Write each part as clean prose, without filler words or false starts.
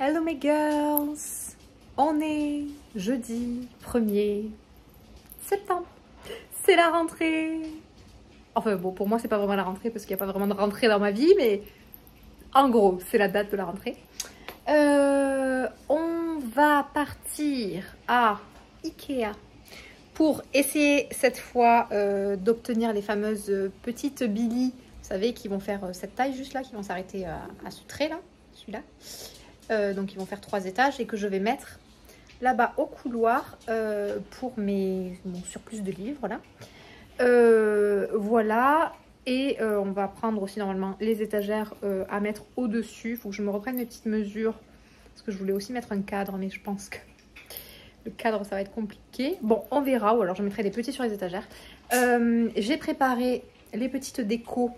Hello mes girls, on est jeudi 1er septembre, c'est la rentrée. Enfin bon, pour moi c'est pas vraiment la rentrée parce qu'il n'y a pas vraiment de rentrée dans ma vie, mais en gros c'est la date de la rentrée. On va partir à Ikea pour essayer cette fois d'obtenir les fameuses petites Billy, vous savez, qui vont faire cette taille juste là, qui vont s'arrêter à ce trait là, celui-là. Donc ils vont faire 3 étages et que je vais mettre là-bas au couloir pour mon surplus de livres là. Voilà, et on va prendre aussi normalement les étagères à mettre au-dessus. Il faut que je me reprenne mes petites mesures parce que je voulais aussi mettre un cadre, mais je pense que le cadre ça va être compliqué. Bon, on verra, ou alors je mettrai des petits sur les étagères. J'ai préparé les petites décos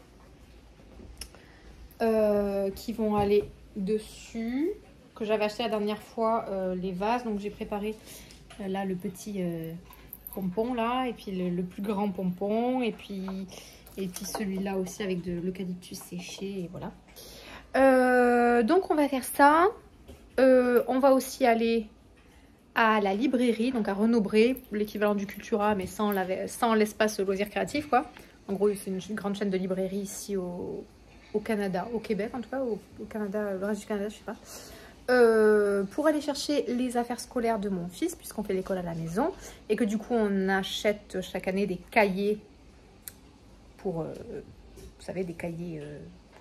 qui vont aller dessus, que j'avais acheté la dernière fois, les vases. Donc j'ai préparé là le petit pompon là, et puis le plus grand pompon, et puis celui-là aussi avec de l'eucalyptus séché, et voilà. Donc on va faire ça. On va aussi aller à la librairie, donc à Renaud-Bré, l'équivalent du Cultura, mais sans l'espace loisirs créatifs quoi. En gros c'est une grande chaîne de librairie ici au Canada, au Québec en tout cas, au Canada, le reste du Canada je sais pas. Pour aller chercher les affaires scolaires de mon fils, puisqu'on fait l'école à la maison, et que du coup on achète chaque année des cahiers pour, vous savez, des cahiers,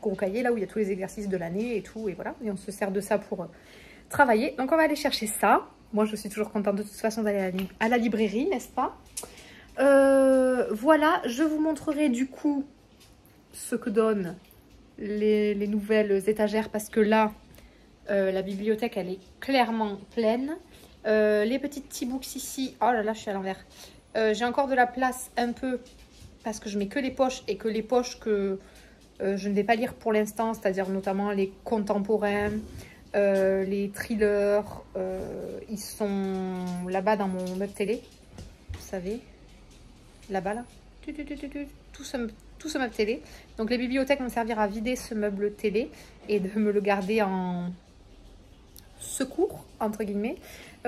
gros cahiers là où il y a tous les exercices de l'année et tout, et voilà, et on se sert de ça pour travailler. Donc on va aller chercher ça. Moi je suis toujours contente de toute façon d'aller à la librairie, n'est-ce pas? Voilà, je vous montrerai du coup ce que donnent les nouvelles étagères, parce que là la bibliothèque elle est clairement pleine. Les petites petits books ici, oh là là je suis à l'envers, j'ai encore de la place un peu parce que je mets que les poches, et que les poches que je ne vais pas lire pour l'instant, c'est-à-dire notamment les contemporains, les thrillers, ils sont là-bas dans mon meuble télé, vous savez, là-bas là, tout ce meuble télé. Donc les bibliothèques vont me servir à vider ce meuble télé et de me le garder en secours entre guillemets,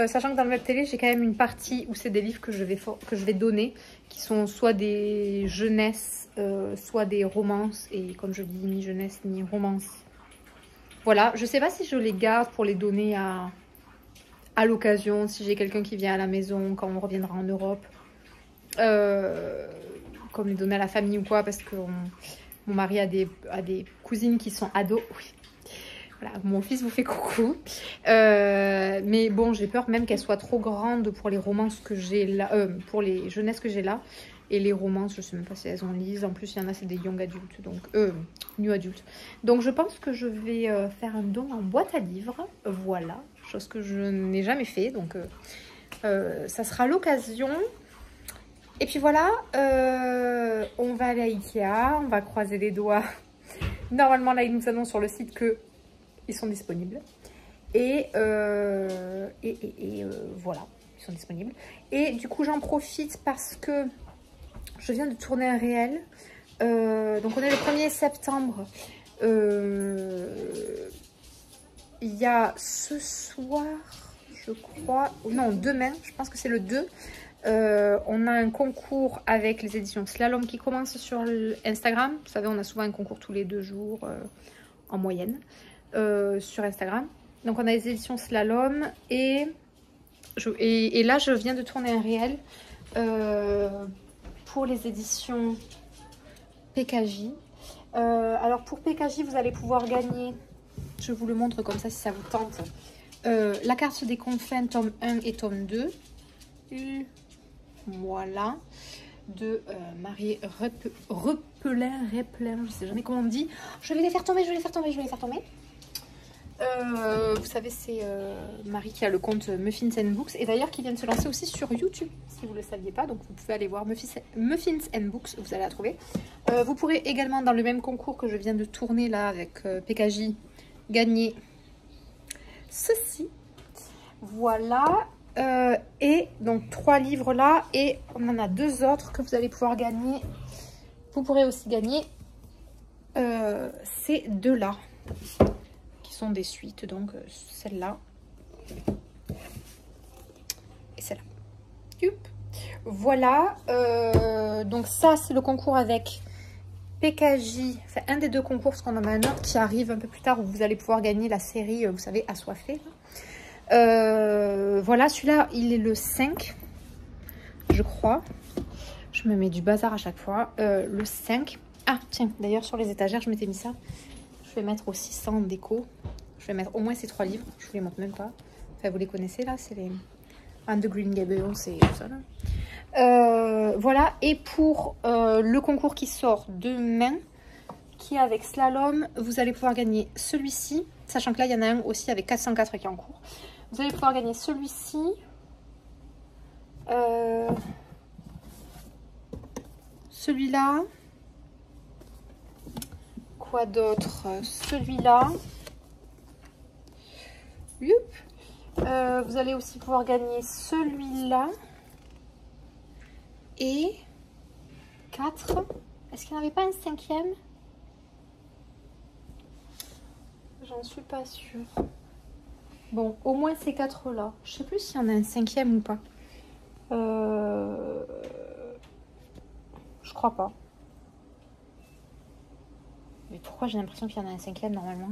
sachant que dans le meuble télé j'ai quand même une partie où c'est des livres que je vais donner, qui sont soit des jeunesses, soit des romances, et comme je dis, ni jeunesse ni romance. Voilà, je sais pas si je les garde pour les donner à l'occasion, si j'ai quelqu'un qui vient à la maison quand on reviendra en Europe, comme les donner à la famille ou quoi, parce que mon mari a des cousines qui sont ados. Oui. Voilà, mon fils vous fait coucou. Mais bon, j'ai peur même qu'elle soit trop grande pour les romances que j'ai là, pour les jeunesses que j'ai là. Et les romances, je sais même pas si elles en lisent. En plus, il y en a, c'est des young adultes, donc new adultes. Donc, je pense que je vais faire un don en boîte à livres. Voilà, chose que je n'ai jamais fait. Donc, ça sera l'occasion. Et puis voilà, on va aller à Ikea. On va croiser les doigts. Normalement, là, ils nous annoncent sur le site que ils sont disponibles. Et voilà, ils sont disponibles. Et du coup, j'en profite parce que je viens de tourner un réel. Donc, on est le 1er septembre. Il y a ce soir, je crois, non, demain, je pense que c'est le 2. On a un concours avec les éditions Slalom qui commence sur Instagram. Vous savez, on a souvent un concours tous les 2 jours en moyenne. Sur Instagram. Donc on a les éditions Slalom, et là je viens de tourner un réel pour les éditions PKJ. Alors pour PKJ vous allez pouvoir gagner, je vous le montre comme ça si ça vous tente, la carte des confins tome 1 et tome 2, voilà, de Marie Repelin, je sais jamais comment on dit. Je vais les faire tomber. Vous savez, c'est Marie qui a le compte Muffins and Books, et d'ailleurs qui vient de se lancer aussi sur YouTube, si vous ne le saviez pas. Donc vous pouvez aller voir Muffins and Books, vous allez la trouver. Vous pourrez également, dans le même concours que je viens de tourner là avec PKJ, gagner ceci. Voilà. Et donc 3 livres là, et on en a 2 autres que vous allez pouvoir gagner. Vous pourrez aussi gagner ces 2 là, sont des suites. Donc celle-là et celle-là. Voilà, donc ça c'est le concours avec PKJ, enfin un des deux concours parce qu'on en a un autre qui arrive un peu plus tard où vous allez pouvoir gagner la série, vous savez, Assoiffé. Voilà, celui-là il est le 5, je crois. Je me mets du bazar à chaque fois. Le 5. Ah tiens, d'ailleurs sur les étagères je m'étais mis ça. Je vais mettre aussi ça en déco. Je vais mettre au moins ces 3 livres, je vous les montre même pas. Enfin vous les connaissez là, c'est les... And the Green Gables, c'est tout ça là. Voilà, et pour le concours qui sort demain, qui est avec slalom, vous allez pouvoir gagner celui-ci, sachant que là il y en a un aussi avec 404 qui est en cours. Vous allez pouvoir gagner celui-ci, celui-là, quoi d'autre, celui-là, vous allez aussi pouvoir gagner celui-là. Et 4. Est-ce qu'il n'y en avait pas un 5e? J'en suis pas sûre. Bon, au moins ces 4 là. Je sais plus s'il y en a un 5e ou pas. Je crois pas. Mais pourquoi j'ai l'impression qu'il y en a un 5e normalement?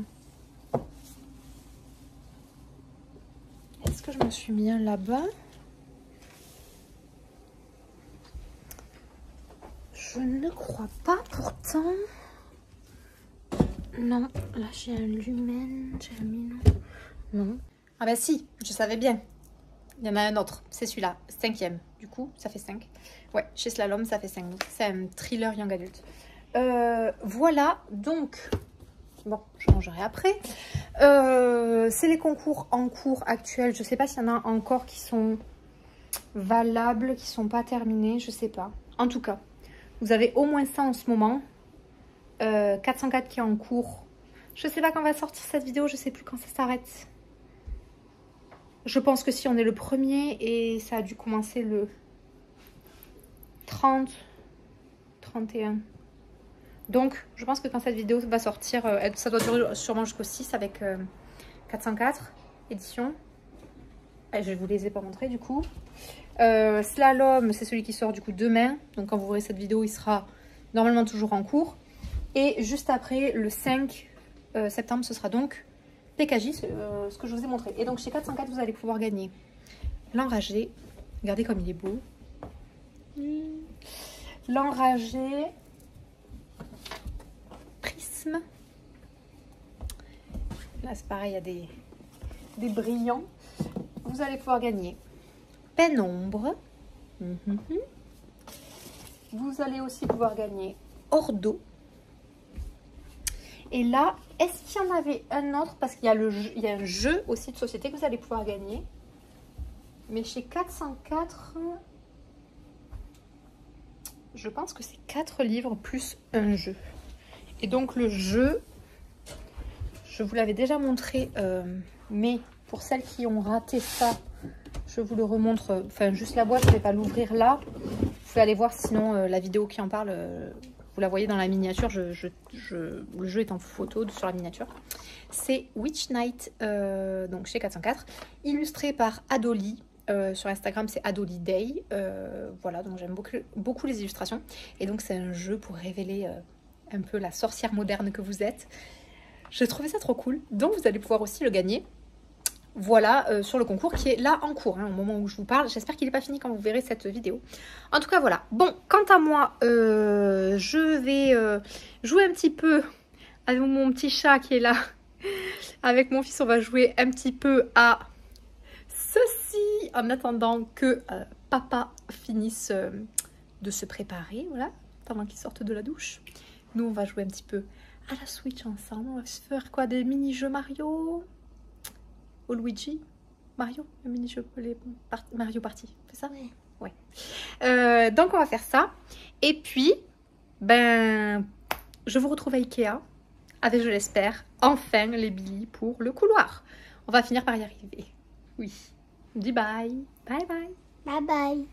Est-ce que je me suis mis un là-bas? Je ne crois pas pourtant. Non, là j'ai un lumen, j'ai un minon. Non. Ah bah si, je savais bien. Il y en a un autre, c'est celui-là, 5e. Du coup, ça fait 5. Ouais, chez Slalom, ça fait 5. Donc c'est un thriller young adulte. Voilà, donc... Bon, je rangerai après. C'est les concours en cours actuels. Je sais pas s'il y en a encore qui sont valables, qui sont pas terminés, je sais pas. En tout cas, vous avez au moins ça en ce moment. 404 qui est en cours. Je sais pas quand va sortir cette vidéo, je sais plus quand ça s'arrête. Je pense que si on est le 1er et ça a dû commencer le 30, 31. Donc, je pense que quand cette vidéo va sortir, ça doit durer sûrement jusqu'au 6 avec 404 éditions. Et je vous les ai pas montrées du coup. Slalom, c'est celui qui sort du coup demain. Donc quand vous verrez cette vidéo, il sera normalement toujours en cours. Et juste après, le 5 septembre, ce sera donc PKJ, ce que je vous ai montré. Et donc chez 404, vous allez pouvoir gagner l'enragé. Regardez comme il est beau. L'enragé. Prisme. Là, c'est pareil, il y a des brillants. Vous allez pouvoir gagner Pénombre. Vous allez aussi pouvoir gagner Ordo. Et là, est-ce qu'il y en avait un autre? Parce qu'il y a il y a un jeu aussi de société que vous allez pouvoir gagner. Mais chez 404, je pense que c'est 4 livres plus un jeu. Et donc le jeu, je vous l'avais déjà montré, mais pour celles qui ont raté ça, je vous le remontre, enfin juste la boîte, je ne vais pas l'ouvrir là. Vous pouvez aller voir sinon la vidéo qui en parle, vous la voyez dans la miniature, le jeu est en photo sur la miniature. C'est Witch Night, donc chez 404, illustré par Adoli. Sur Instagram, c'est Adoli Day. Voilà, donc j'aime beaucoup les illustrations. Et donc c'est un jeu pour révéler un peu la sorcière moderne que vous êtes. Je trouvais ça trop cool. Donc vous allez pouvoir aussi le gagner. Voilà, sur le concours qui est là en cours, hein, au moment où je vous parle. J'espère qu'il n'est pas fini quand vous verrez cette vidéo. En tout cas, voilà. Bon, quant à moi, je vais jouer un petit peu avec mon petit chat qui est là. Avec mon fils, on va jouer un petit peu à ceci en attendant que papa finisse de se préparer, voilà, pendant qu'il sorte de la douche. Nous, on va jouer un petit peu à la Switch ensemble. On va se faire quoi? Des mini-jeux Mario? Au Luigi? Mario? Le mini-jeu, Mario Party, c'est ça? Oui. Ouais. Donc, on va faire ça. Et puis, ben, je vous retrouve à Ikea avec, je l'espère, enfin les Billy pour le couloir. On va finir par y arriver. Oui. Dis bye. Bye bye. Bye bye.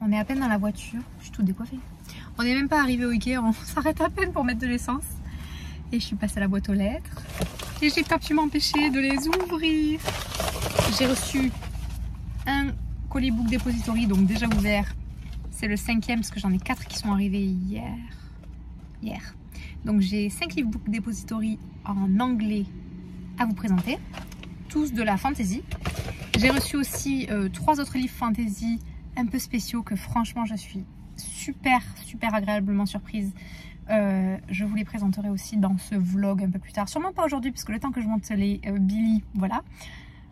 On est à peine dans la voiture. Je suis toute décoiffée. On n'est même pas arrivé au Ikea. On s'arrête à peine pour mettre de l'essence. Et je suis passée à la boîte aux lettres. Et j'ai pas pu m'empêcher de les ouvrir. J'ai reçu un colis Book Depository, donc déjà ouvert. C'est le 5e parce que j'en ai 4 qui sont arrivés hier. Donc j'ai 5 livres Book Depository en anglais à vous présenter. Tous de la fantasy. J'ai reçu aussi 3 autres livres fantasy un peu spéciaux que franchement je suis super agréablement surprise. Je vous les présenterai aussi dans ce vlog un peu plus tard. Sûrement pas aujourd'hui puisque le temps que je monte les Billy, voilà.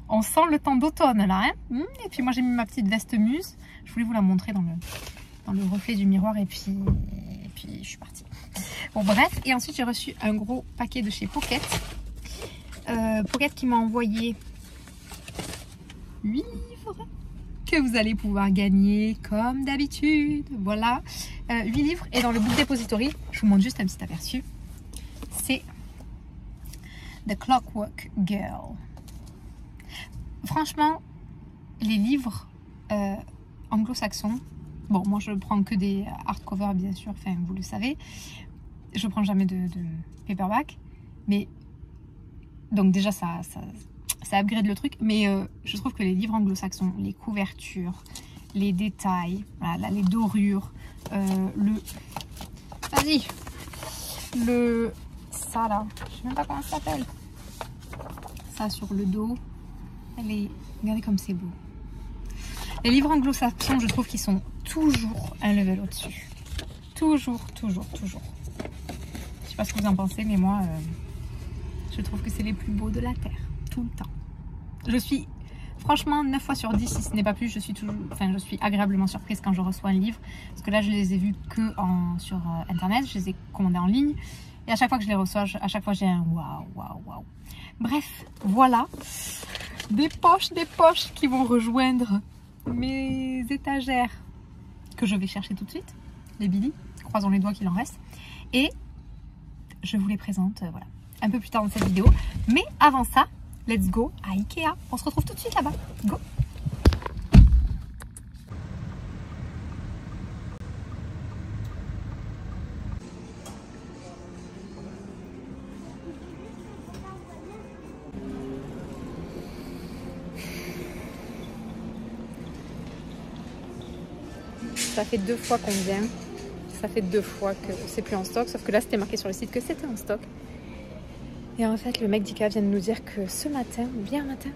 On sent le temps d'automne là. Hein. Et puis moi j'ai mis ma petite veste muse. Je voulais vous la montrer dans le reflet du miroir et puis je suis partie. Bon bref, et ensuite j'ai reçu un gros paquet de chez Pocket. Pocket qui m'a envoyé 8 livres que vous allez pouvoir gagner comme d'habitude. Voilà, 8 livres. Et dans le Book Depository, je vous montre juste un petit aperçu. C'est The Clockwork Girl. Franchement, les livres anglo-saxons, bon, moi je prends que des hardcovers bien sûr, enfin vous le savez, je prends jamais de paperback, mais donc déjà ça upgrade le truc, mais je trouve que les livres anglo-saxons, les couvertures, les détails, voilà, là, les dorures, ça là, je sais même pas comment ça s'appelle, ça sur le dos, regardez comme c'est beau. Les livres anglo-saxons, je trouve qu'ils sont toujours un level au-dessus. Toujours. Je sais pas ce que vous en pensez, mais moi, je trouve que c'est les plus beaux de la Terre, tout le temps. Je suis, franchement, 9 fois sur 10, si ce n'est pas plus, je suis agréablement surprise quand je reçois un livre. Parce que là, je les ai vus que sur Internet, je les ai commandés en ligne. Et à chaque fois que je les reçois, à chaque fois, j'ai un waouh. Bref, voilà. Des poches qui vont rejoindre mes étagères que je vais chercher tout de suite, les Billy, croisons les doigts qu'il en reste, et je vous les présente voilà, un peu plus tard dans cette vidéo, mais avant ça, let's go à Ikea, on se retrouve tout de suite là-bas, go. Ça fait 2 fois qu'on vient, ça fait 2 fois que c'est plus en stock, sauf que là c'était marqué sur le site que c'était en stock. Et en fait le mec d'Ikea vient de nous dire que ce matin, ou hier matin,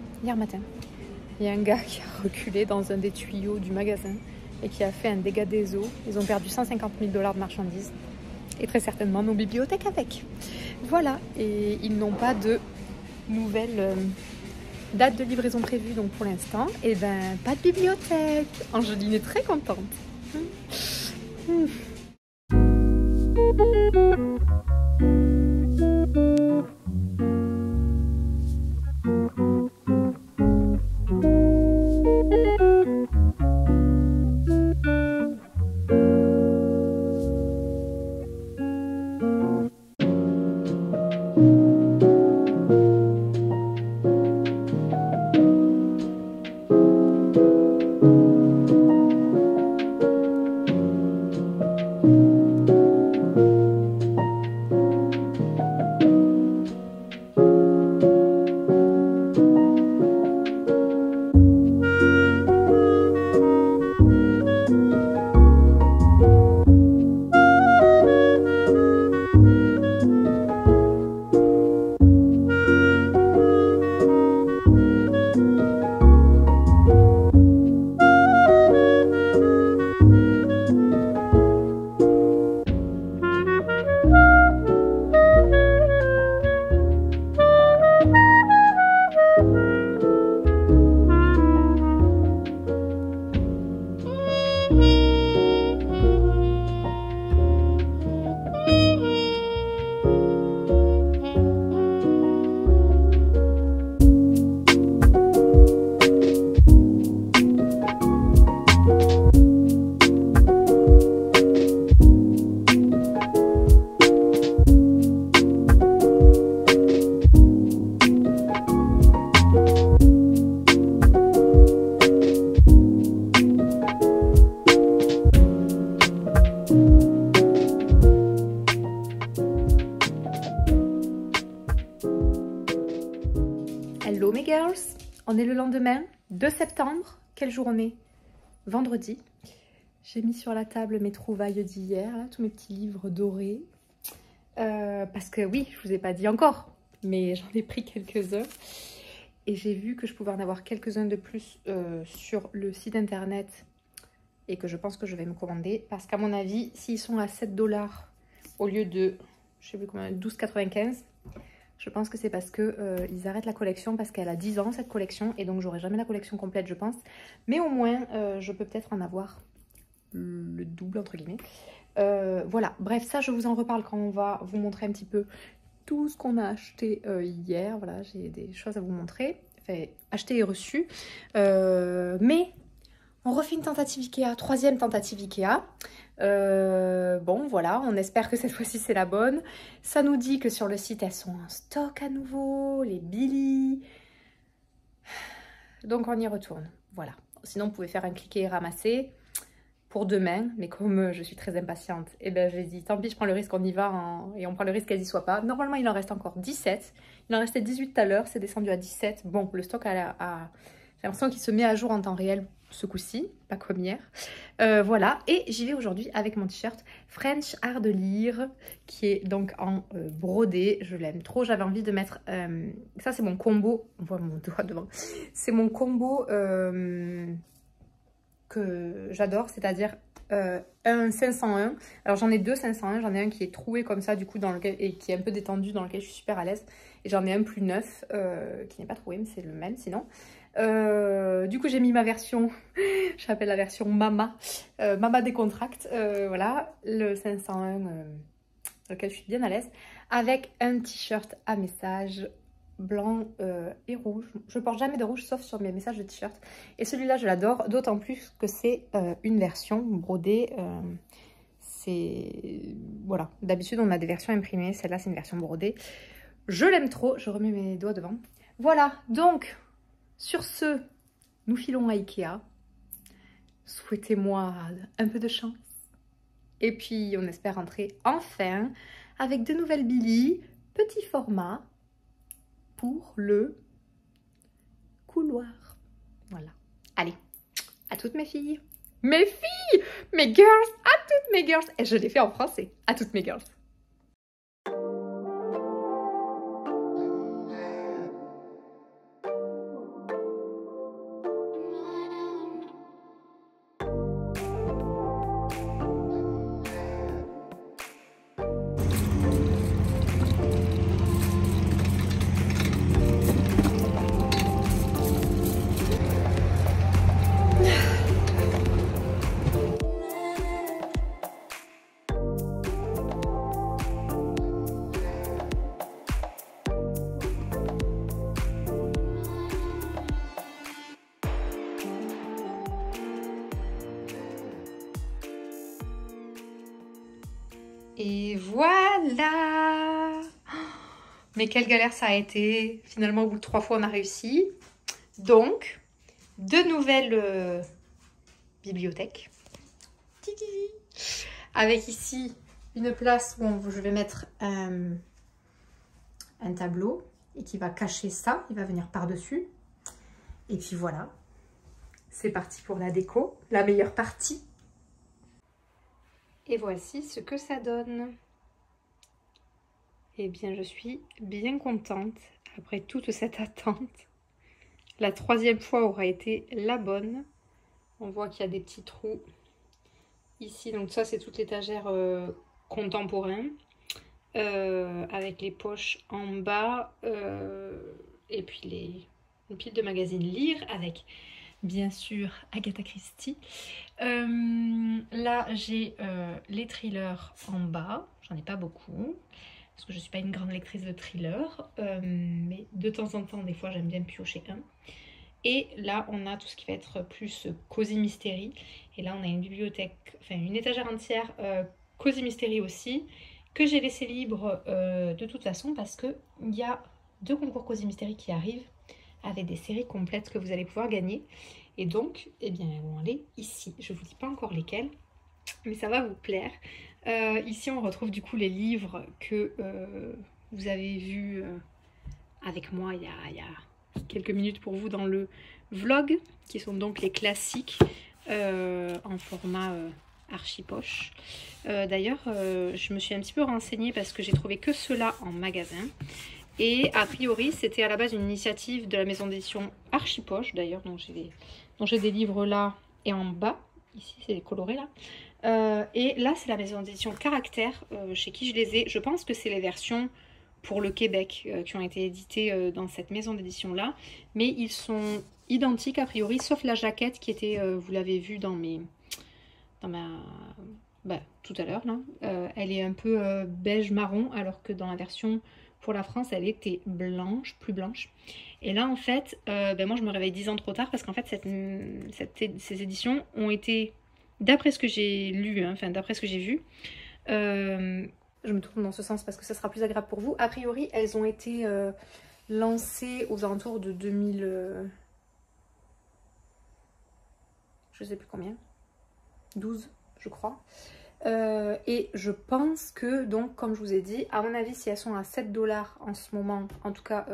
il y a un gars qui a reculé dans un des tuyaux du magasin et qui a fait un dégât des eaux. Ils ont perdu 150 000 $ de marchandises et très certainement nos bibliothèques avec. Voilà, et ils n'ont pas de nouvelles date de livraison prévue, donc pour l'instant, et ben pas de bibliothèque. Angeline est très contente. Hello mes girls, on est le lendemain 2 septembre. Quel jour on est? Vendredi. J'ai mis sur la table mes trouvailles d'hier, tous mes petits livres dorés. Parce que oui, je vous ai pas dit encore, mais j'en ai pris quelques-uns. Et j'ai vu que je pouvais en avoir quelques-uns de plus sur le site internet. Et que je pense que je vais me commander. Parce qu'à mon avis, s'ils sont à 7 $ au lieu de, je sais plus combien, 12,95 $, je pense que c'est parce que ils arrêtent la collection parce qu'elle a 10 ans cette collection et donc j'aurai jamais la collection complète je pense. Mais au moins je peux peut-être en avoir le double entre guillemets. Voilà, bref ça je vous en reparle quand on va vous montrer un petit peu tout ce qu'on a acheté hier. Voilà, j'ai des choses à vous montrer, enfin acheté et reçu. Mais on refait une tentative Ikea, 3e tentative Ikea. Bon voilà, on espère que cette fois-ci c'est la bonne. Ça nous dit que sur le site elles sont en stock à nouveau, les Billy. Donc on y retourne, voilà. Sinon vous pouvez faire un cliquer et ramasser pour demain, mais comme je suis très impatiente, et ben j'ai dit tant pis, je prends le risque, on y va et on prend le risque qu'elles y soient pas. Normalement il en reste encore 17, il en restait 18 tout à l'heure, c'est descendu à 17. Bon, le stock j'ai l'impression qu'il se met à jour en temps réel ce coup-ci, pas comme hier. Voilà, et j'y vais aujourd'hui avec mon t-shirt French Art de Lire, qui est donc en brodé. Je l'aime trop, j'avais envie de mettre... ça c'est mon combo, on voit mon doigt devant. C'est mon combo que j'adore, c'est-à-dire un 501. Alors j'en ai deux 501, j'en ai un qui est troué comme ça du coup, dans lequel, et qui est un peu détendu, dans lequel je suis super à l'aise. Et j'en ai un plus neuf, qui n'est pas troué, mais c'est le même sinon. Du coup j'ai mis ma version, j'appelle la version Mama, Mama décontracte, voilà, le 501 dans lequel je suis bien à l'aise, avec un t-shirt à message blanc et rouge. Je porte jamais de rouge sauf sur mes messages de t-shirt, et celui-là je l'adore, d'autant plus que c'est une version brodée. C'est voilà, d'habitude on a des versions imprimées, celle-là c'est une version brodée. Je l'aime trop, je remets mes doigts devant. Voilà, donc sur ce, nous filons à Ikea. Souhaitez-moi un peu de chance. Et puis, on espère rentrer enfin avec de nouvelles Billy, petit format, pour le couloir. Voilà. Allez, à toutes mes filles. Mes filles, mes girls, à toutes mes girls. Et je l'ai fait en français, à toutes mes girls. Et voilà! Mais quelle galère ça a été! Finalement, au bout de 3 fois, on a réussi. Donc, de nouvelles bibliothèques. Avec ici une place où je vais mettre un tableau et qui va cacher ça. Il va venir par-dessus. Et puis voilà. C'est parti pour la déco, la meilleure partie. Et voici ce que ça donne. Eh bien, je suis bien contente après toute cette attente. La 3e fois aura été la bonne. On voit qu'il y a des petits trous ici. Donc ça, c'est toute l'étagère contemporain. Avec les poches en bas. Et puis une pile de magazines lire avec... bien sûr, Agatha Christie. Là, j'ai les thrillers en bas. J'en ai pas beaucoup, parce que je suis pas une grande lectrice de thrillers. Mais de temps en temps, des fois, j'aime bien piocher un. Et là, on a tout ce qui va être plus Cozy Mystery. Et là, on a une bibliothèque, enfin une étagère entière Cozy Mystery aussi, que j'ai laissé libre de toute façon, parce qu'il y a 2 concours Cozy Mystery qui arrivent, avec des séries complètes que vous allez pouvoir gagner. Et donc, eh bien, elles vont aller ici. Je ne vous dis pas encore lesquelles, mais ça va vous plaire. Ici, on retrouve du coup les livres que vous avez vus avec moi il y a quelques minutes pour vous dans le vlog, qui sont donc les classiques en format archi-poche. D'ailleurs, je me suis un petit peu renseignée parce que j'ai trouvé que cela en magasin. Et a priori, c'était à la base une initiative de la maison d'édition Archipoche, d'ailleurs, dont j'ai des livres là et en bas. Ici, c'est les colorés là. Et là, c'est la maison d'édition Caractère, chez qui je les ai. Je pense que c'est les versions pour le Québec qui ont été éditées dans cette maison d'édition là. Mais ils sont identiques a priori, sauf la jaquette qui était, vous l'avez vu dans tout à l'heure là. Elle est un peu beige marron, alors que dans la version pour la France, elle était blanche, plus blanche. Et là, en fait, moi, je me réveille 10 ans trop tard parce qu'en fait, ces éditions ont été, d'après ce que j'ai lu, hein, enfin, d'après ce que j'ai vu, je me tourne dans ce sens parce que ça sera plus agréable pour vous. A priori, elles ont été lancées aux alentours de 2000... je sais plus combien. 12, je crois. Et je pense que, donc, comme je vous ai dit, à mon avis, si elles sont à 7 $ en ce moment, en tout cas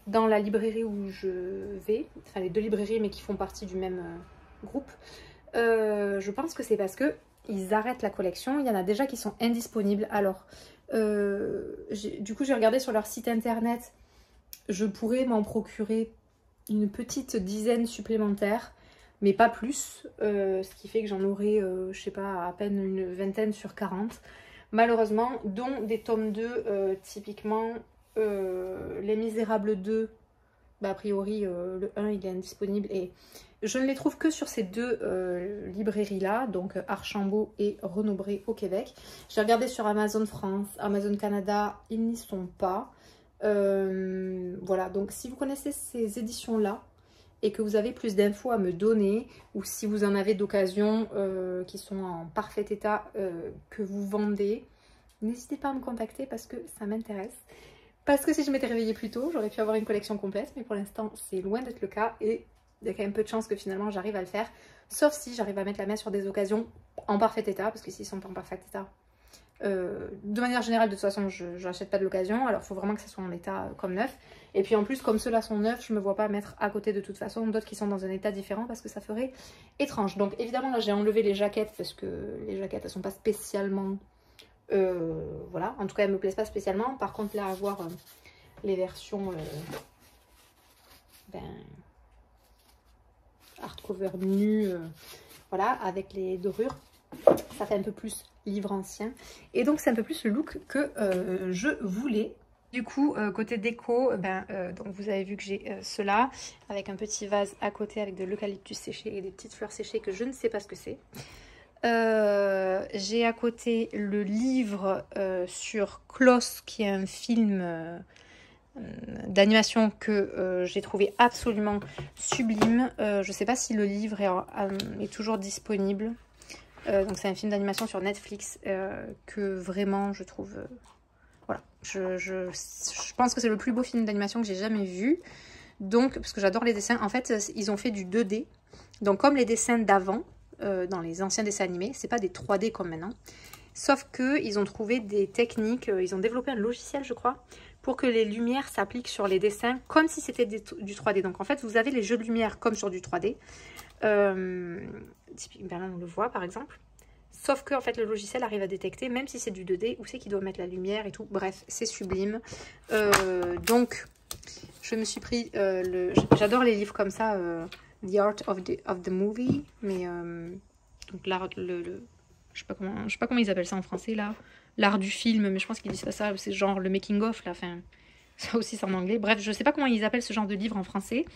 dans la librairie où je vais, enfin les 2 librairies mais qui font partie du même groupe, je pense que c'est parce que ils arrêtent la collection. Il y en a déjà qui sont indisponibles. Alors, du coup, j'ai regardé sur leur site internet, je pourrais m'en procurer une petite dizaine supplémentaire, mais pas plus, ce qui fait que j'en aurai, je sais pas, à peine une vingtaine sur 40, malheureusement, dont des tomes 2, typiquement Les Misérables 2, bah, a priori le 1 il est indisponible, et je ne les trouve que sur ces 2 librairies-là, donc Archambault et Renaud-Bré au Québec. J'ai regardé sur Amazon France, Amazon Canada, ils n'y sont pas. Voilà, donc si vous connaissez ces éditions-là, et que vous avez plus d'infos à me donner, ou si vous en avez d'occasion qui sont en parfait état, que vous vendez, n'hésitez pas à me contacter parce que ça m'intéresse. Parce que si je m'étais réveillée plus tôt, j'aurais pu avoir une collection complète, mais pour l'instant c'est loin d'être le cas, et il y a quand même peu de chances que finalement j'arrive à le faire, sauf si j'arrive à mettre la main sur des occasions en parfait état, parce que s'ils sont pas en parfait état, de manière générale, de toute façon, je n'achète pas de l'occasion. Alors, il faut vraiment que ça soit en état comme neuf. Et puis, en plus, comme ceux-là sont neufs, je ne me vois pas mettre à côté de toute façon d'autres qui sont dans un état différent parce que ça ferait étrange. Donc, évidemment, là, j'ai enlevé les jaquettes parce que les jaquettes, elles sont pas spécialement... voilà, en tout cas, elles me plaisent pas spécialement. Par contre, là, avoir les versions hardcover nu, voilà, avec les dorures, ça fait un peu plus livre ancien, et donc c'est un peu plus le look que je voulais. Du coup, côté déco, donc vous avez vu que j'ai cela avec un petit vase à côté avec de l'eucalyptus séché et des petites fleurs séchées que je ne sais pas ce que c'est. J'ai à côté le livre sur Klaus, qui est un film d'animation que j'ai trouvé absolument sublime. Je ne sais pas si le livre est toujours disponible. Donc c'est un film d'animation sur Netflix que vraiment je trouve... voilà, je pense que c'est le plus beau film d'animation que j'ai jamais vu. Donc, parce que j'adore les dessins. En fait, ils ont fait du 2D. Donc comme les dessins d'avant, dans les anciens dessins animés, c'est pas des 3D comme maintenant. Sauf qu'ils ont trouvé des techniques, ils ont développé un logiciel, je crois, pour que les lumières s'appliquent sur les dessins comme si c'était du 3D. Donc en fait, vous avez les jeux de lumière comme sur du 3D. Typiquement, là on le voit par exemple, sauf que en fait le logiciel arrive à détecter même si c'est du 2D où c'est qu'il doit mettre la lumière et tout. Bref, c'est sublime. Donc je me suis pris j'adore les livres comme ça, The Art of the Movie, mais donc l'art, je sais pas comment ils appellent ça en français là, l'art du film, mais je pense qu'ils disent pas ça, c'est genre le making of là, enfin ça aussi c'est en anglais. Bref, je sais pas comment ils appellent ce genre de livre en français,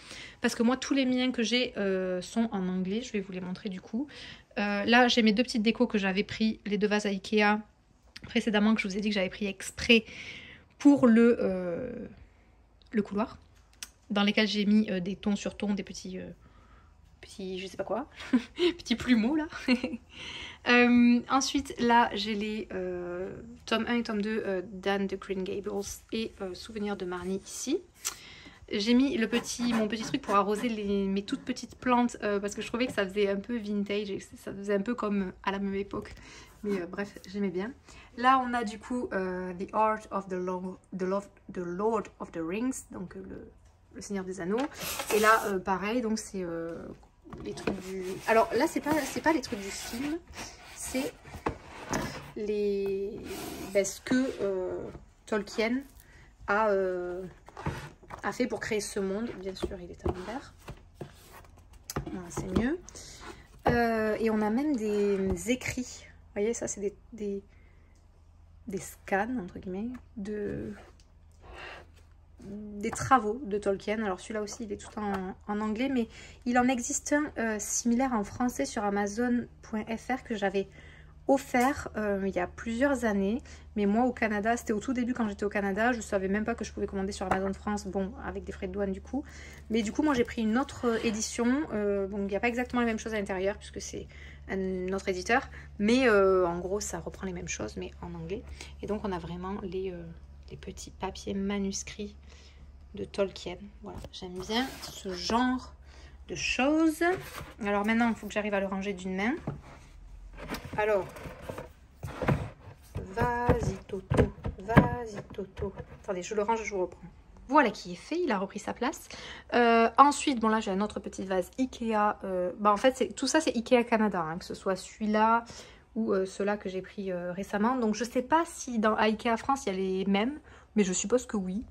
parce que moi tous les miens que j'ai sont en anglais. Je vais vous les montrer du coup. Là j'ai mes 2 petites décos que j'avais pris, les 2 vases à Ikea précédemment, que je vous ai dit que j'avais pris exprès pour le couloir, dans lesquels j'ai mis des tons sur tons, des petits je sais pas quoi, petits plumeaux là. Ensuite là j'ai les tome 1 et tome 2 d'Anne de Green Gables et Souvenirs de Marnie ici. J'ai mis mon petit truc pour arroser mes toutes petites plantes parce que je trouvais que ça faisait un peu vintage et ça faisait un peu comme à la même époque. Mais bref, j'aimais bien. Là on a du coup The Art of the Lord of the Rings, donc Le Seigneur des Anneaux. Et là, pareil, donc c'est les trucs du... Alors là, c'est pas les trucs du film, c'est les... ce que Tolkien a fait pour créer ce monde. Bien sûr, il est à l'envers. Voilà, c'est mieux. Et on a même des écrits. Vous voyez, ça, c'est des scans, entre guillemets, des travaux de Tolkien. Alors celui-là aussi, il est tout en anglais, mais il en existe un similaire en français sur Amazon.fr que j'avais offert il y a plusieurs années. Mais moi, au Canada, c'était au tout début quand j'étais au Canada, je ne savais même pas que je pouvais commander sur Amazon France, bon, avec des frais de douane du coup. Mais du coup, moi, j'ai pris une autre édition. Bon, il n'y a pas exactement la même chose à l'intérieur, puisque c'est un autre éditeur. Mais en gros, ça reprend les mêmes choses, mais en anglais. Et donc, on a vraiment les petits papiers manuscrits de Tolkien. Voilà, j'aime bien ce genre de choses. Alors maintenant, il faut que j'arrive à le ranger d'une main. Alors, vas-y Toto, vas-y Toto. Attendez, je le range, je vous reprends. Voilà qui est fait, il a repris sa place. Ensuite, bon là j'ai un autre petit vase Ikea. En fait, tout ça c'est Ikea Canada, hein, que ce soit celui-là ou ceux-là que j'ai pris récemment. Donc je sais pas si à Ikea France il y a les mêmes, mais je suppose que oui.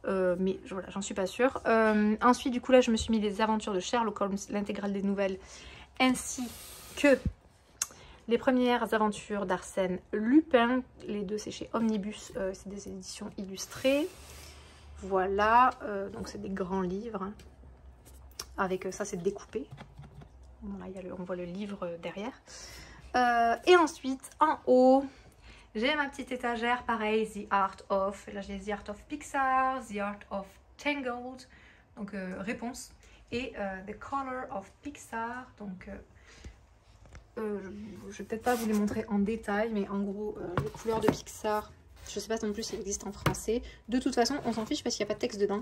Mais voilà, j'en suis pas sûre. Ensuite, du coup là je me suis mis les aventures de Sherlock Holmes, l'intégrale des nouvelles, ainsi que les premières aventures d'Arsène Lupin. Les deux c'est chez Omnibus, c'est des éditions illustrées. Voilà, donc c'est des grands livres. Hein. Avec ça c'est découpé. Bon, là, on voit le livre derrière. Et ensuite, en haut, j'ai ma petite étagère, pareil, The Art of. Là j'ai The Art of Pixar, The Art of Tangled, donc réponse. Et The Color of Pixar, donc... je vais peut-être pas vous les montrer en détail, mais en gros, les couleurs de Pixar, je sais pas non plus si ça existe en français. De toute façon, on s'en fiche parce qu'il n'y a pas de texte dedans.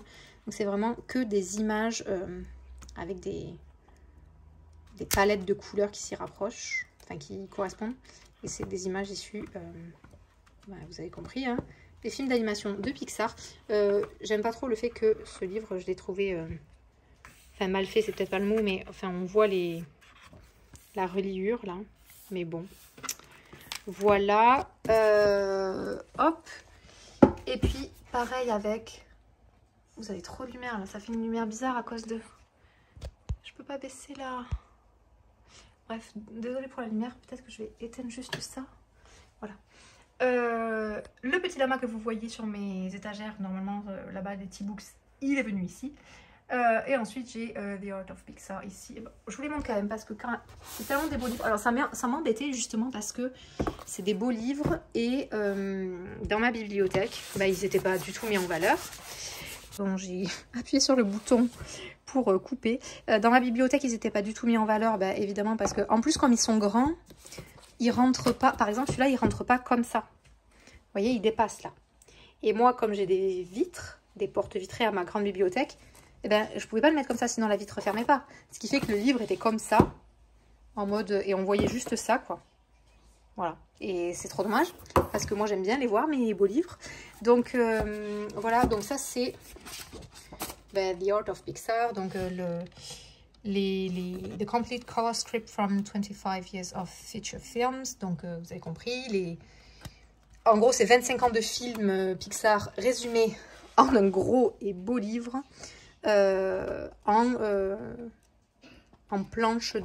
Donc c'est vraiment que des images avec des palettes de couleurs qui s'y rapprochent, enfin qui correspondent. Et c'est des images issues, vous avez compris, hein, des films d'animation de Pixar. J'aime pas trop le fait que ce livre, je l'ai trouvé, enfin mal fait, c'est peut-être pas le mot, mais enfin on voit la reliure là, mais bon, voilà. Hop, et puis pareil avec, vous avez trop de lumière là, ça fait une lumière bizarre à cause de, je peux pas baisser là, bref, désolée pour la lumière, peut-être que je vais éteindre juste ça. Voilà, le petit lama que vous voyez sur mes étagères normalement là-bas des T-Books, il est venu ici. Et ensuite j'ai The Art of Pixar ici. Je vous les montre quand même parce que c'est tellement des beaux livres. Alors ça m'embêtait justement parce que c'est des beaux livres et dans ma bibliothèque, ils n'étaient pas du tout mis en valeur. Bon, j'ai appuyé sur le bouton pour couper. Dans ma bibliothèque, ils n'étaient pas du tout mis en valeur, évidemment parce que en plus comme ils sont grands, ils rentrent pas. Par exemple, celui-là, il rentre pas comme ça. Vous voyez, il dépasse là. Et moi, comme j'ai des vitres, des portes vitrées à ma grande bibliothèque, je pouvais pas le mettre comme ça, sinon la vitre ne fermait pas. Ce qui fait que le livre était comme ça, en mode... Et on voyait juste ça, quoi. Voilà. Et c'est trop dommage, parce que moi, j'aime bien les voir, mes beaux livres. Donc, voilà. Donc ça, c'est The Art of Pixar. Donc, The Complete Color Script from 25 Years of Feature Films. Donc, vous avez compris. En gros, c'est 25 ans de films Pixar résumés en un gros et beau livre. En planche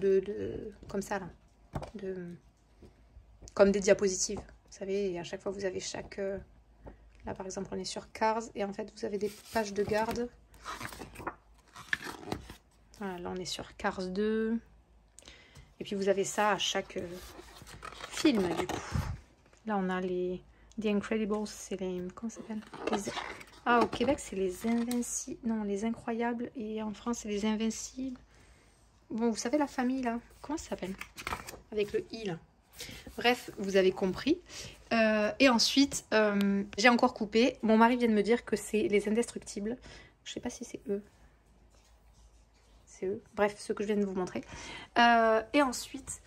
comme ça là, comme des diapositives, vous savez, et à chaque fois vous avez là par exemple on est sur Cars et en fait vous avez des pages de garde. Voilà, là on est sur Cars 2 et puis vous avez ça à chaque film du coup. Là on a The Incredibles, c'est les... comment ça s'appelle? Ah, au Québec, c'est les Invincibles. Non, les Incroyables. Et en France, c'est les Invincibles. Bon, vous savez la famille, là. Comment ça s'appelle? Avec le I, là. Bref, vous avez compris. Et ensuite, j'ai encore coupé. Mon mari vient de me dire que c'est les Indestructibles. Je sais pas si c'est eux. C'est eux. Bref, ce que je viens de vous montrer. Et ensuite,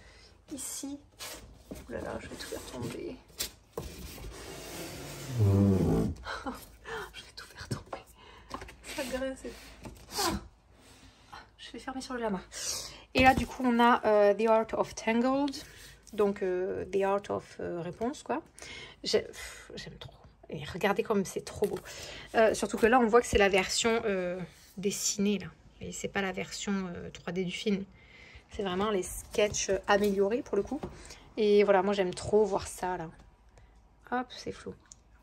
ici... Oh là là, je vais tout faire tomber. Je vais tout faire tomber. Ça grince. je vais fermer sur le lama. Et là, du coup, on a The Art of Tangled. Donc, The Art of Réponse, quoi. J'aime trop. Et regardez comme c'est trop beau. Surtout que là, on voit que c'est la version dessinée, là. Et c'est pas la version 3D du film. C'est vraiment les sketchs améliorés, pour le coup. Et voilà, moi, j'aime trop voir ça, là. Hop, c'est flou.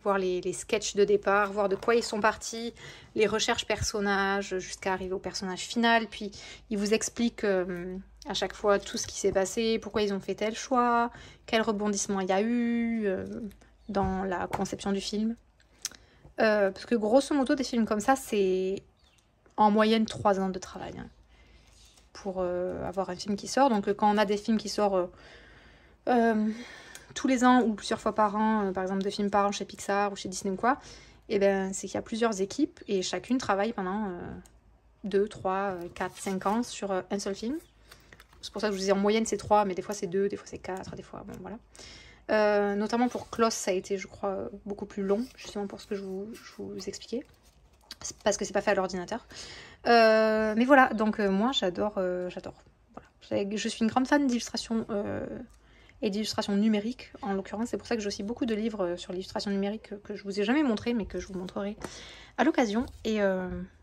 Voir les sketchs de départ, voir de quoi ils sont partis, les recherches personnages, jusqu'à arriver au personnage final. Puis, ils vous expliquent à chaque fois tout ce qui s'est passé, pourquoi ils ont fait tel choix, quel rebondissement il y a eu dans la conception du film. Parce que grosso modo, des films comme ça, c'est en moyenne 3 ans de travail hein, pour avoir un film qui sort. Donc quand on a des films qui sortent tous les ans ou plusieurs fois par an, par exemple 2 films par an chez Pixar ou chez Disney ou quoi, et ben c'est qu'il y a plusieurs équipes et chacune travaille pendant 2, 3, 4, 5 ans sur un seul film. C'est pour ça que je vous disais en moyenne c'est 3, mais des fois c'est 2, des fois c'est 4, des fois bon voilà. Notamment pour Klaus ça a été je crois beaucoup plus long, justement pour ce que je vous expliquais. Parce que c'est pas fait à l'ordinateur. Mais voilà, donc moi j'adore. Voilà. Je suis une grande fan d'illustration et d'illustration numérique en l'occurrence. C'est pour ça que j'ai aussi beaucoup de livres sur l'illustration numérique que je vous ai jamais montré, mais que je vous montrerai à l'occasion. Et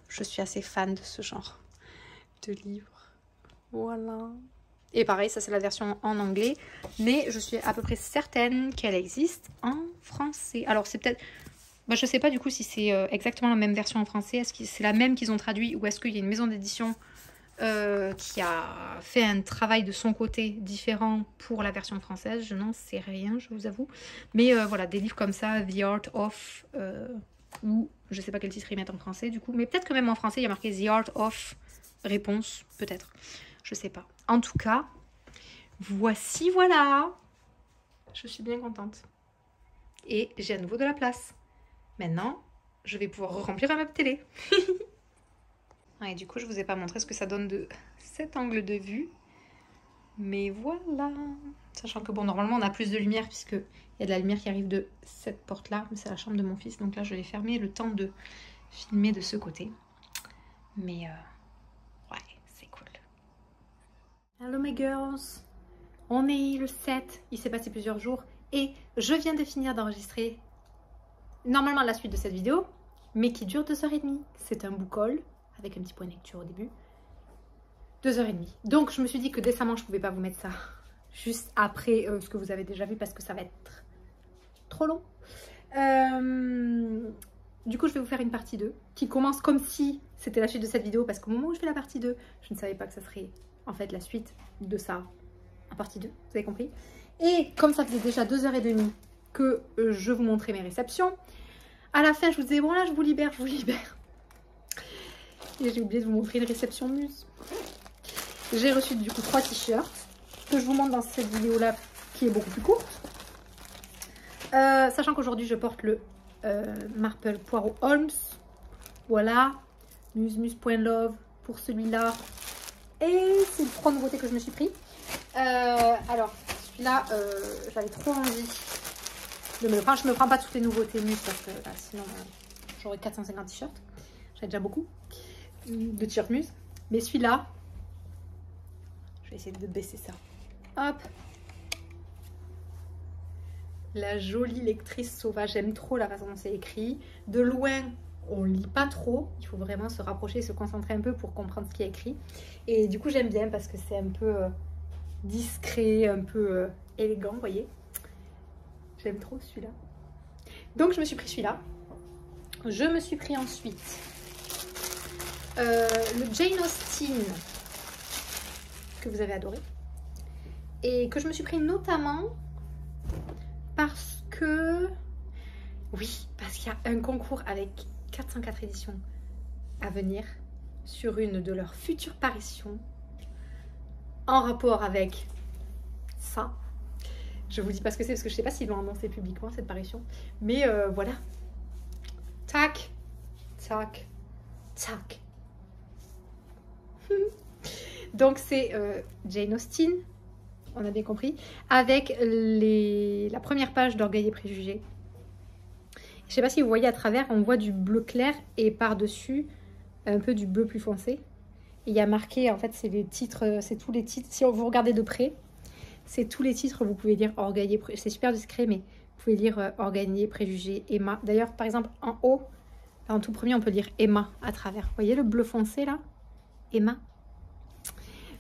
je suis assez fan de ce genre de livres. Voilà. Et pareil, ça c'est la version en anglais, mais je suis à peu près certaine qu'elle existe en français. Alors c'est peut-être... Bah, je sais pas du coup si c'est exactement la même version en français. Est-ce que c'est la même qu'ils ont traduit ou est-ce qu'il y a une maison d'édition qui a fait un travail de son côté différent pour la version française? Je n'en sais rien, je vous avoue. Mais voilà, des livres comme ça, The Art of, ou je sais pas quel titre ils mettent en français du coup, mais peut-être que même en français il y a marqué The Art of Réponse, peut-être. Je sais pas. En tout cas, voici, voilà. Je suis bien contente. Et j'ai à nouveau de la place. Maintenant, je vais pouvoir remplir un meuble télé. Et du coup, je vous ai pas montré ce que ça donne de cet angle de vue. Mais voilà. Sachant que bon, normalement, on a plus de lumière puisqu'il y a de la lumière qui arrive de cette porte-là. Mais c'est la chambre de mon fils. Donc là, je l'ai fermée le temps de filmer de ce côté. Mais ouais, c'est cool. Hello my girls. On est le 7. Il s'est passé plusieurs jours. Et je viens de finir d'enregistrer normalement la suite de cette vidéo, mais qui dure 2h30. C'est un book haul, avec un petit point de lecture au début. 2h30. Donc je me suis dit que décemment, je ne pouvais pas vous mettre ça juste après ce que vous avez déjà vu, parce que ça va être trop long. Du coup, je vais vous faire une partie 2, qui commence comme si c'était la suite de cette vidéo, parce qu'au moment où je fais la partie 2, je ne savais pas que ça serait en fait la suite de ça, en partie 2, vous avez compris. Et comme ça faisait déjà 2h30 que je vous montrais mes réceptions. À la fin, je vous disais, bon là, je vous libère. Et j'ai oublié de vous montrer une réception Muse. J'ai reçu du coup 3 t-shirts que je vous montre dans cette vidéo-là qui est beaucoup plus courte. Sachant qu'aujourd'hui, je porte le Marple Poirot Holmes. Voilà. Muse.love pour celui-là. Et c'est le 3 nouveautés que je me suis pris. Alors, celui-là, j'avais trop envie. Je me prends pas toutes les nouveautés Muse parce que là, sinon j'aurais 450 t-shirts. J'ai déjà beaucoup de t-shirts Muse. Mais celui-là, je vais essayer de baisser ça. Hop. La jolie lectrice sauvage. J'aime trop la façon dont c'est écrit. De loin, on lit pas trop. Il faut vraiment se rapprocher et se concentrer un peu pour comprendre ce qui est écrit. Et du coup, j'aime bien parce que c'est un peu discret, un peu élégant, vous voyez. J'aime trop celui-là. Donc je me suis pris celui-là. Je me suis pris ensuite le Jane Austen que vous avez adoré. Et que je me suis pris notamment parce que... Oui, parce qu'il y a un concours avec 404 éditions à venir sur une de leurs futures parutions en rapport avec ça. Je vous dis pas ce que c'est parce que je sais pas s'ils l'ont annoncé publiquement cette parution. Mais voilà. Tac. Tac. Tac. Donc c'est Jane Austen, on a bien compris, avec la première page d'Orgueil et Préjugés. Je sais pas si vous voyez à travers, on voit du bleu clair et par-dessus un peu du bleu plus foncé. Et il y a marqué, en fait, c'est les titres, c'est tous les titres. Si vous regardez de près, c'est tous les titres. Vous pouvez lire Orgueil et Préjugés. C'est super discret, mais vous pouvez lire Orgueil, Préjugés, Emma. D'ailleurs, par exemple, en haut, en tout premier, on peut lire Emma à travers. Vous voyez le bleu foncé là? Emma.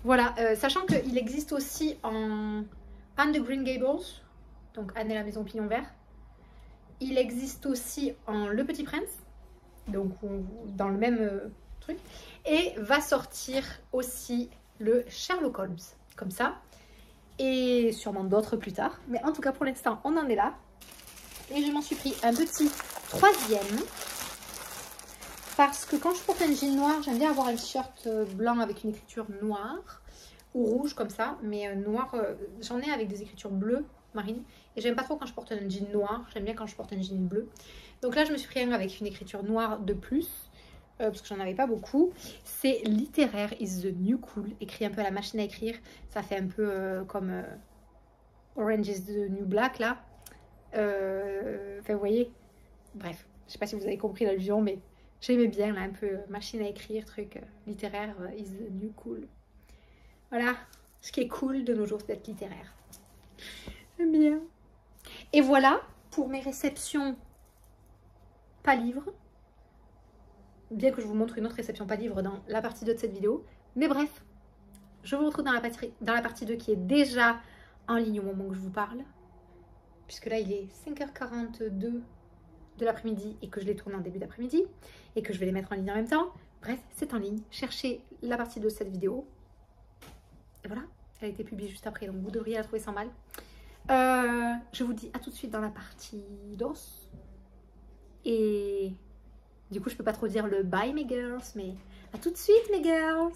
Voilà, sachant qu'il existe aussi en Anne de Green Gables, donc Anne et la maison pignon vert. Il existe aussi en Le Petit Prince, donc dans le même truc. Et va sortir aussi le Sherlock Holmes, comme ça. Et sûrement d'autres plus tard. Mais en tout cas, pour l'instant, on en est là. Et je m'en suis pris un petit troisième. Parce que quand je porte un jean noir, j'aime bien avoir un t-shirt blanc avec une écriture noire. Ou rouge, comme ça. Mais noir, j'en ai avec des écritures bleues, marine. Et j'aime pas trop quand je porte un jean noir. J'aime bien quand je porte un jean bleu. Donc là, je me suis pris un avec une écriture noire de plus. Parce que j'en avais pas beaucoup. C'est Littéraire is the new cool. Écrit un peu à la machine à écrire. Ça fait un peu comme Orange is the new black, là. Enfin, vous voyez. Bref, je sais pas si vous avez compris l'allusion, mais j'aimais bien, là, un peu machine à écrire, truc littéraire is the new cool. Voilà, ce qui est cool de nos jours, c'est d'être littéraire. J'aime bien. Et voilà, pour mes réceptions pas livres. Bien que je vous montre une autre réception pas livre dans la partie 2 de cette vidéo. Mais bref, je vous retrouve dans la partie 2 qui est déjà en ligne au moment où je vous parle. Puisque là, il est 5h42 de l'après-midi et que je les tourne en début d'après-midi. Et que je vais les mettre en ligne en même temps. Bref, c'est en ligne. Cherchez la partie 2 de cette vidéo. Et voilà, elle a été publiée juste après, donc vous devriez la trouver sans mal. Je vous dis à tout de suite dans la partie d'os. Et du coup, je peux pas trop dire le bye mes girls, mais à tout de suite mes girls.